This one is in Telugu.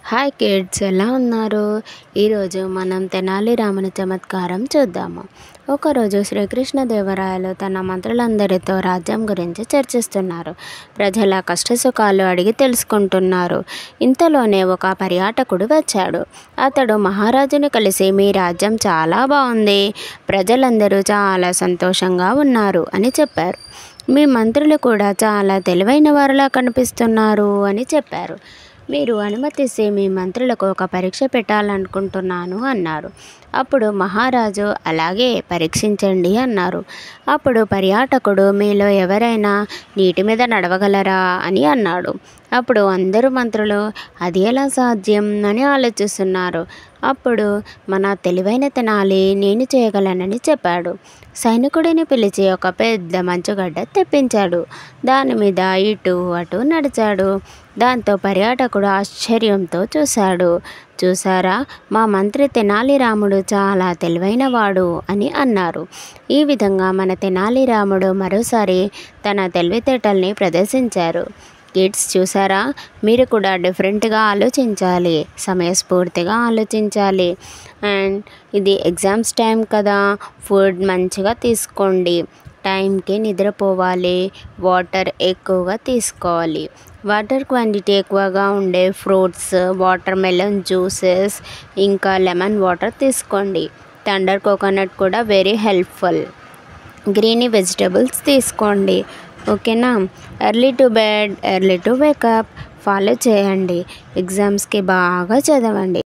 హాయ్ కిడ్స్, ఎలా ఉన్నారు? ఈరోజు మనం తెనాలి రాముని చమత్కారం చూద్దాము. ఒకరోజు శ్రీకృష్ణదేవరాయలు తన మంత్రులందరితో రాజ్యం గురించి చర్చిస్తున్నారు. ప్రజల కష్టసుఖాలు అడిగి తెలుసుకుంటున్నారు. ఇంతలోనే ఒక పర్యాటకుడు వచ్చాడు. అతడు మహారాజుని కలిసి, మీ రాజ్యం చాలా బాగుంది, ప్రజలందరూ చాలా సంతోషంగా ఉన్నారు అని చెప్పారు. మీ మంత్రులు కూడా చాలా తెలివైన వారిలా కనిపిస్తున్నారు అని చెప్పారు. మీరు అనుమతిస్తే మీ మంత్రులకు ఒక పరీక్ష పెట్టాలనుకుంటున్నాను అన్నారు. అప్పుడు మహారాజు, అలాగే, పరీక్షించండి అన్నారు. అప్పుడు పర్యాటకుడు, మీలో ఎవరైనా నీటి మీద నడవగలరా అని అన్నాడు. అప్పుడు అందరూ మంత్రులు అది ఎలా సాధ్యం అని ఆలోచిస్తున్నారు. అప్పుడు మన తెలివైన తెనాలి నేను చేయగలనని చెప్పాడు. సైనికుడిని పిలిచి ఒక పెద్ద మంచుగడ్డ తెప్పించాడు. దాని మీద ఇటు అటు నడిచాడు. దాంతో పర్యాటకుడు ఆశ్చర్యంతో చూశాడు. చూసారా, మా మంత్రి తెనాలి రాముడు చాలా తెలివైనవాడు అని అన్నారు. ఈ విధంగా మన తెనాలి రాముడు మరోసారి తన తెలివితేటల్ని ప్రదర్శించారు. కిడ్స్, చూసారా, మీరు కూడా డిఫరెంట్గా ఆలోచించాలి, సమయస్ఫూర్తిగా ఆలోచించాలి. అండ్ ఇది ఎగ్జామ్స్ టైం కదా, ఫుడ్ మంచిగా తీసుకోండి, టైంకి నిద్రపోవాలి, వాటర్ ఎక్కువగా తీసుకోవాలి. వాటర్ క్వాంటిటీ ఎక్కువగా ఉండే ఫ్రూట్స్, వాటర్ మెలన్ జ్యూసెస్, ఇంకా లెమన్ వాటర్ తీసుకోండి. థండర్ కోకోనట్ కూడా వెరీ హెల్ప్ఫుల్. గ్రీనీ వెజిటబుల్స్ తీసుకోండి. ఓకేనా? Early to bed, early to wake up follow చేయండి. ఎగ్జామ్స్కి బాగా చదవండి.